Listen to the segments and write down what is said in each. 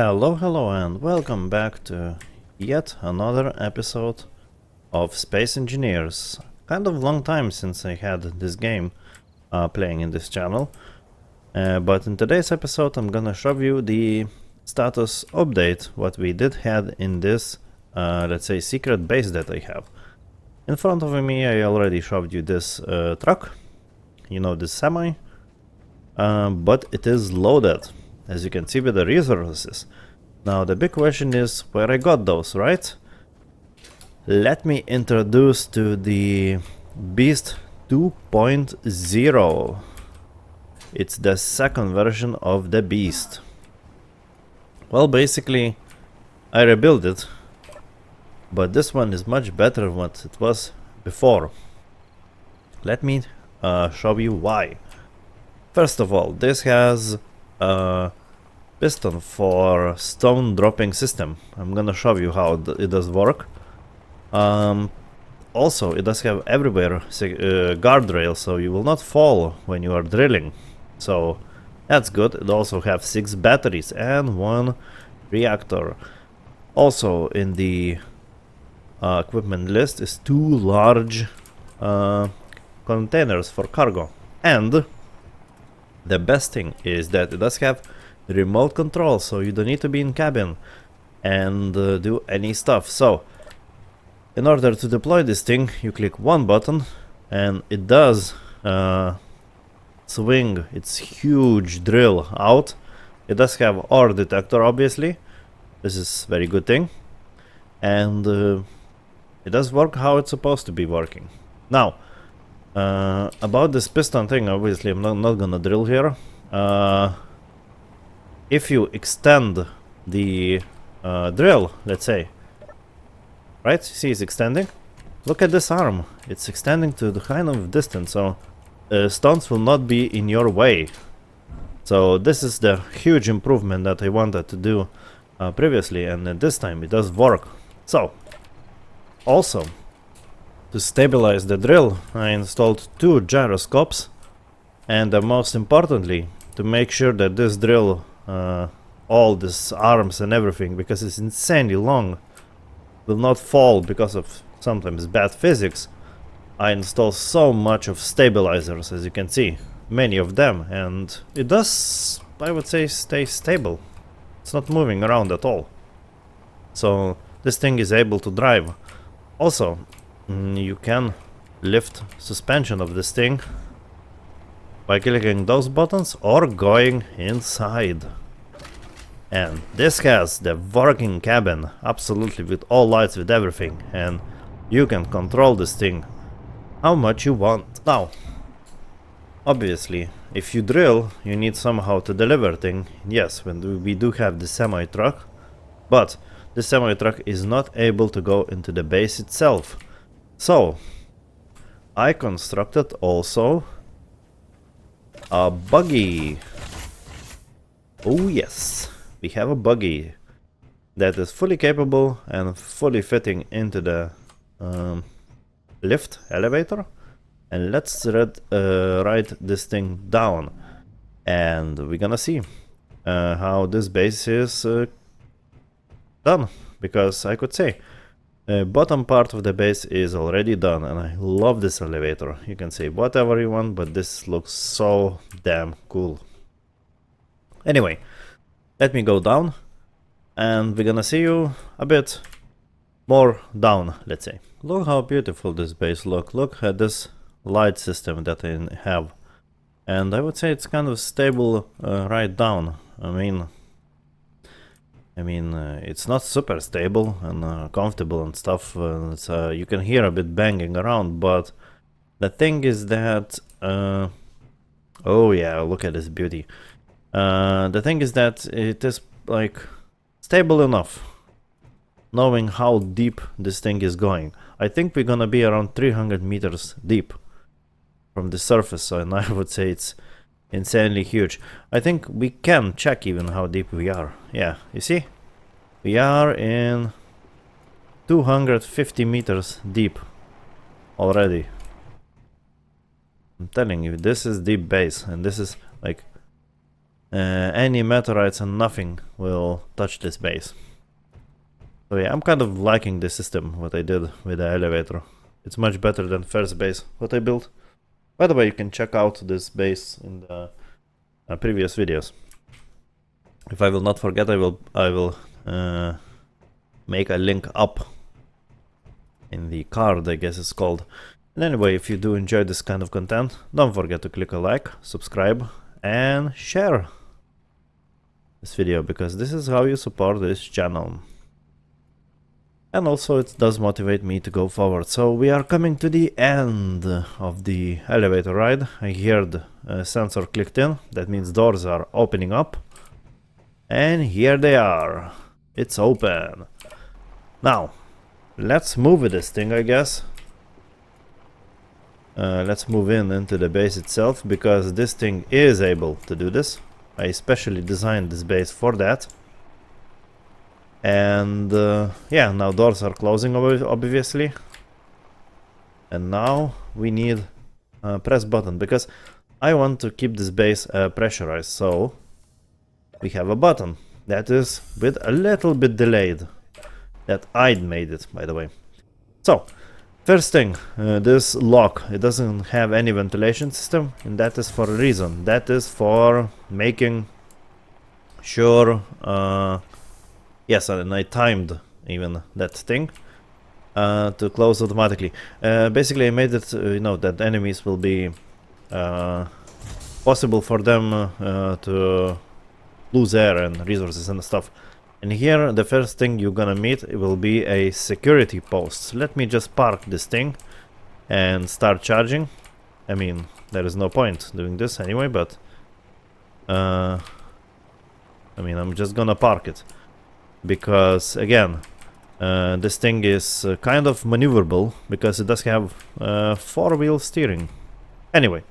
Hello, and welcome back to yet another episode of Space Engineers. Kind of long time since I had this game playing in this channel, but in today's episode I'm gonna show you the status update what we did had in this, let's say, secret base that I have. In front of me I already showed you this truck, you know, this semi, but it is loaded, as you can see, with the resources. Now the big question is where I got those, right? Let me introduce to the Beast 2.0. It's the second version of the Beast. Well, basically I rebuilt it, but this one is much better than what it was before. Let me show you why. First of all, this has a piston for stone dropping system. I'm gonna show you how it does work. Also, it does have everywhere guardrail, so you will not fall when you are drilling. So that's good. It also has 6 batteries and 1 reactor. Also in the equipment list is 2 large containers for cargo. And the best thing is that it does have remote control, so you don't need to be in cabin and do any stuff. So in order to deploy this thing, you click one button and it does swing its huge drill out. It does have ore detector, obviously. This is very good thing, and it does work how it's supposed to be working. Now about this piston thing, obviously I'm not gonna drill here. If you extend the drill, let's say, right, see it's extending. Look at this arm, it's extending to the kind of distance, so stones will not be in your way. So this is the huge improvement that I wanted to do previously, and this time it does work. So also, to stabilize the drill, I installed 2 gyroscopes, and most importantly, to make sure that this drill, all these arms and everything, because it's insanely long, will not fall because of sometimes bad physics, I install so much of stabilizers, as you can see, many of them, and it does, I would say, stay stable. It's not moving around at all. So this thing is able to drive. Also, you can lift suspension of this thing by clicking those buttons or going inside. And this has the working cabin, absolutely, with all lights, with everything, and you can control this thing how much you want. Now, obviously, if you drill, you need somehow to deliver thing. Yes, when we do have the semi-truck, but the semi-truck is not able to go into the base itself. So I constructed also a buggy. Oh yes, we have a buggy that is fully capable and fully fitting into the lift elevator. And let's write this thing down, and we're gonna see how this base is done, because I could say bottom part of the base is already done, and I love this elevator. You can say whatever you want, but this looks so damn cool. Anyway, let me go down, and we're gonna see you a bit more down, let's say. Look how beautiful this base looks. Look at this light system that I have, and I would say it's kind of stable right down. I mean it's not super stable and comfortable and stuff. You can hear a bit banging around, but the thing is that oh yeah, look at this beauty. The thing is that it is like stable enough, knowing how deep this thing is going. I think we're gonna be around 300 meters deep from the surface, and I would say it's insanely huge. I think we can check even how deep we are. Yeah, you see? We are in 250 meters deep already. I'm telling you, this is deep base, and this is like any meteorites and nothing will touch this base. So yeah, I'm kind of liking the system, what I did with the elevator. It's much better than first base, what I built. By the way, you can check out this base in the previous videos. If I will not forget, I will make a link up in the card, I guess it's called. And anyway, if you do enjoy this kind of content, don't forget to click a like, subscribe, and share this video, because this is how you support this channel. And also it does motivate me to go forward. So we are coming to the end of the elevator ride. I heard a sensor clicked in. That means doors are opening up. And here they are. It's open. Now, let's move with this thing, I guess. Let's move into the base itself, because this thing is able to do this. I especially designed this base for that. And yeah, now doors are closing obviously. And now we need a press button, because I want to keep this base pressurized. So we have a button that is with a little bit delayed. That I made it, by the way. So first thing, this lock, it doesn't have any ventilation system, and that is for a reason. That is for making sure yes, and I timed even that thing to close automatically. Basically, I made it, you know, that enemies will be possible for them to lose air and resources and stuff. And here, the first thing you're gonna meet, it will be a security post. Let me just park this thing and start charging. I mean, there is no point doing this anyway, but I mean, I'm just gonna park it. Because again, this thing is kind of maneuverable, because it does have 4-wheel steering. Anyway,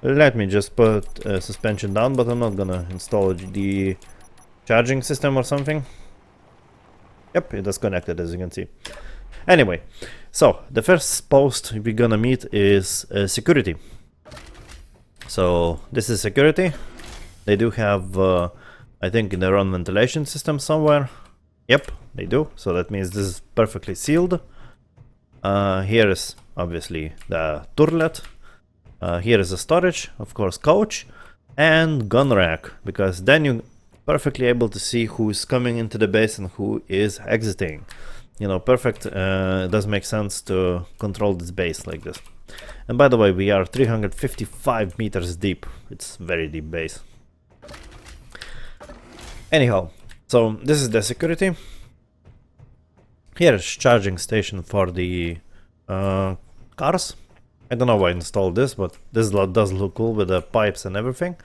let me just put suspension down, but I'm not gonna install the charging system or something. Yep, it is connected, as you can see. Anyway, so the first post we're gonna meet is security. So this is security. They do have I think their own ventilation system somewhere. Yep, they do. So that means this is perfectly sealed. Here is obviously the turret. Here is the storage, of course, coach, and gun rack, because then you're perfectly able to see who is coming into the base and who is exiting. You know, perfect. It does make sense to control this base like this. And by the way, we are 355 meters deep. It's very deep base. Anyhow, so this is the security. Here is charging station for the cars. I don't know why I installed this, but this does look cool with the pipes and everything.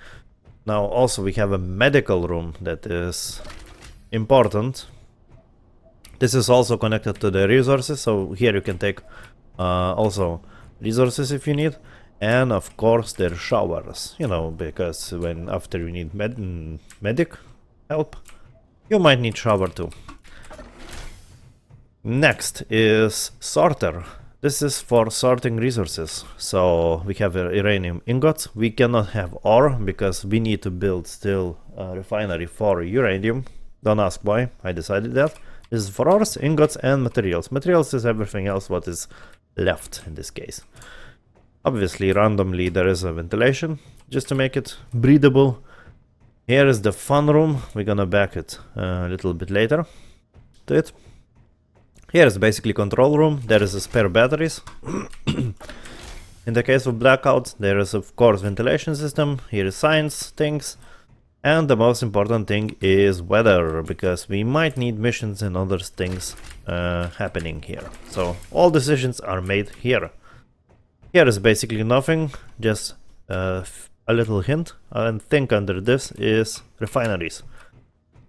Now also we have a medical room that is important. This is also connected to the resources, so here you can take also resources if you need. And of course there are showers, you know, because when after you need medic help, you might need shower too. Next is sorter. This is for sorting resources. So we have uranium ingots. We cannot have ore because we need to build still a refinery for uranium. Don't ask why, I decided that. This is for ores, ingots, and materials. Materials is everything else what is left in this case. Obviously randomly there is a ventilation just to make it breathable. Here is the fun room. We're gonna back it a little bit later to it. Here is basically control room. There is a spare batteries. In the case of blackout, there is of course ventilation system. Here is science things. And the most important thing is weather, because we might need missions and other things happening here. So all decisions are made here. Here is basically nothing, just a little hint, and think under this is refineries.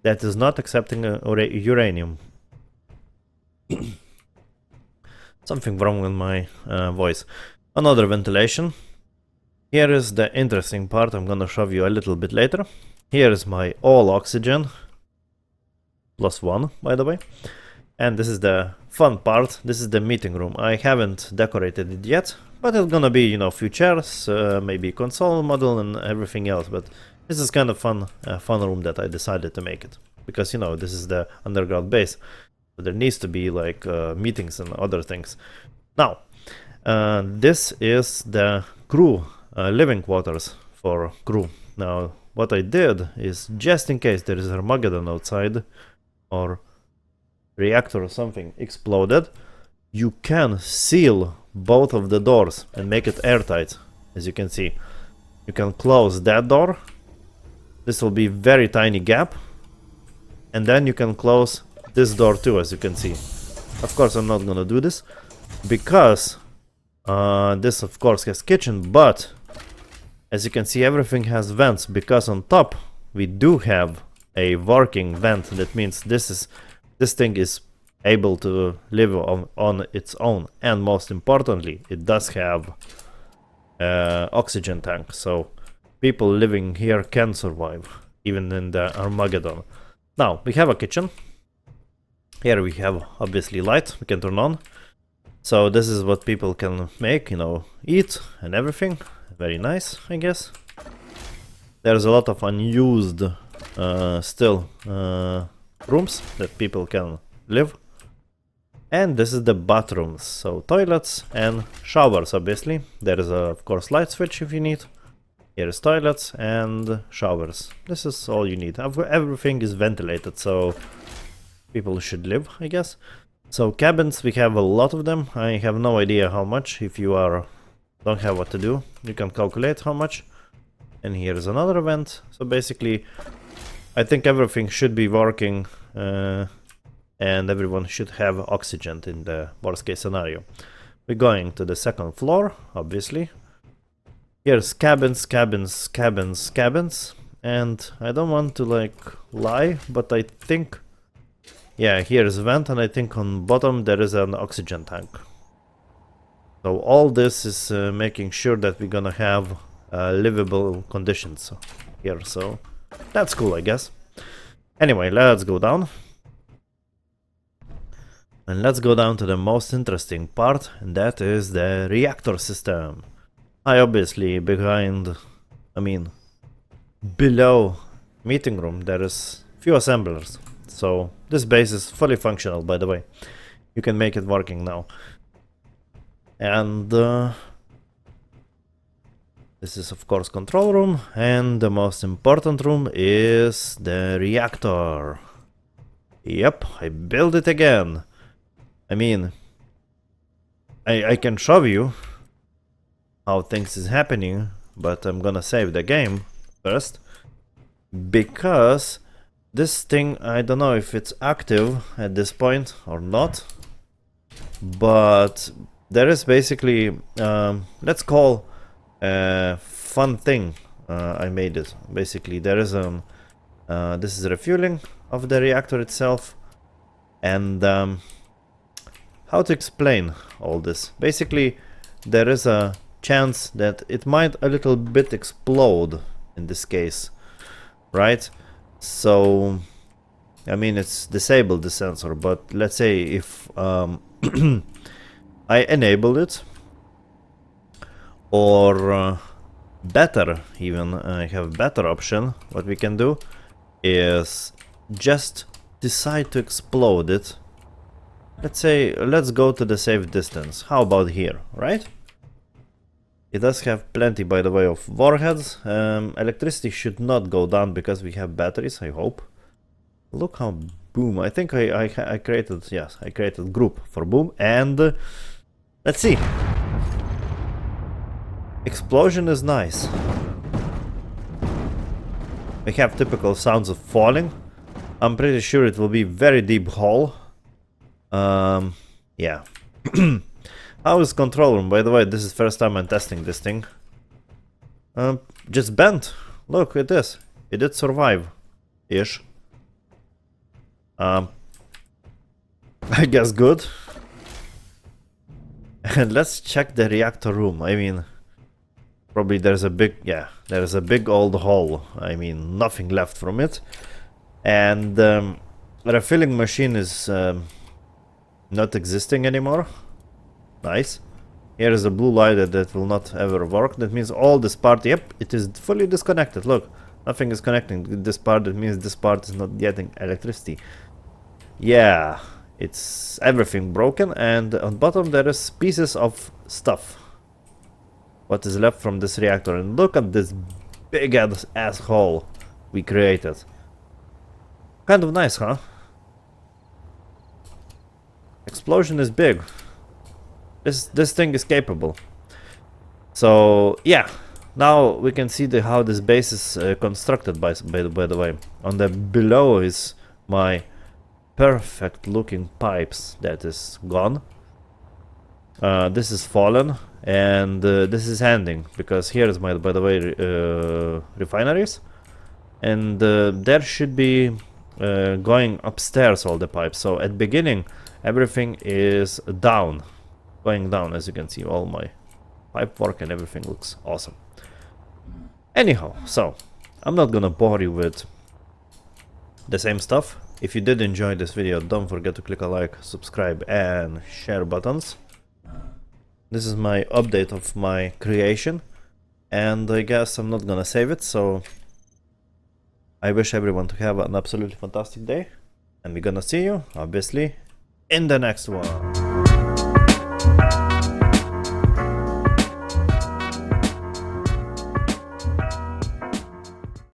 That is not accepting uranium. Something wrong with my voice. Another ventilation. Here is the interesting part, I'm gonna show you a little bit later. Here is my all oxygen. +1, by the way. And this is the fun part, this is the meeting room. I haven't decorated it yet, but it's gonna be, you know, few chairs, maybe console model and everything else. But This is kind of fun room that I decided to make it. Because, you know, this is the underground base. So there needs to be, like, meetings and other things. Now, this is the crew living quarters for crew. Now, what I did is, just in case there is Armageddon outside, or reactor or something exploded, you can seal both of the doors and make it airtight. As you can see, you can close that door. This will be very tiny gap, and then you can close this door too, as you can see. Of course, I'm not gonna do this because this of course has kitchen, but as you can see, everything has vents, because on top we do have a working vent. That means this thing is able to live on its own, and most importantly, it does have oxygen tank, so people living here can survive even in the Armageddon. Now we have a kitchen. Here we have obviously light we can turn on, so this is what people can make, you know, eat and everything. Very nice, I guess. There's a lot of unused still rooms that people can live. And this is the bathrooms, so toilets and showers, obviously. There is of course light switch if you need. Here is toilets and showers. This is all you need. Everything is ventilated, so people should live, I guess. So cabins, we have a lot of them. I have no idea how much. If you don't have what to do, you can calculate how much. And here is another vent. So basically, I think everything should be working, and everyone should have oxygen in the worst case scenario. We're going to the second floor, obviously. Here's cabins, cabins, cabins, cabins. And I don't want to like lie, but I think, yeah, here's a vent, and I think on bottom there is an oxygen tank. So all this is making sure that we're gonna have livable conditions here, so that's cool, I guess. Anyway, let's go down. And let's go down to the most interesting part, and that is the reactor system. Obviously below meeting room there is few assemblers. So this base is fully functional, by the way. You can make it working now. And this is of course control room, and the most important room is the reactor. Yep, I built it again. I mean, I can show you how things is happening, but I'm gonna save the game first, because this thing, I don't know if it's active at this point or not, but there is basically, let's call a fun thing I made it. Basically there is this is refueling of the reactor itself, and how to explain all this? Basically there is a chance that it might a little bit explode in this case, right? So I mean, it's disabled the sensor, but let's say if I enable it, or better even, I have better option, what we can do is just decide to explode it. Let's say, let's go to the safe distance. How about here, right? It does have plenty, by the way, of warheads. Electricity should not go down because we have batteries, I hope. Look how boom. I think I created, yes, I created group for boom, and let's see. Explosion is nice. We have typical sounds of falling. I'm pretty sure it will be very deep hole. Yeah. How is control room? By the way, this is first time I'm testing this thing. Just bent. Look at this. It did survive. Ish. I guess good. And let's check the reactor room. I mean, probably there's a big, yeah, there's a big old hole. I mean, nothing left from it. And refilling machine is not existing anymore. Nice. Here is a blue light that will not ever work. That means all this part, yep, it is fully disconnected. Look, Nothing is connecting this part. That means this part is not getting electricity. Yeah, it's everything broken, and on bottom there is pieces of stuff. What is left from this reactor, and look at this big ass hole we created. Kind of nice, huh? Explosion is big. This thing is capable. So yeah, now we can see how this base is constructed. By the way, on the below is my perfect looking pipes that is gone. This is fallen, and this is ending because here is my, by the way, refineries, and there should be going upstairs all the pipes. So at beginning everything is down, going down. As you can see, all my pipe work and everything looks awesome. Anyhow, so I'm not gonna bore you with the same stuff. If you did enjoy this video, don't forget to click a like, subscribe and share buttons. This is my update of my creation, and I guess I'm not gonna save it, so I wish everyone to have an absolutely fantastic day, and we're gonna see you, obviously, in the next one.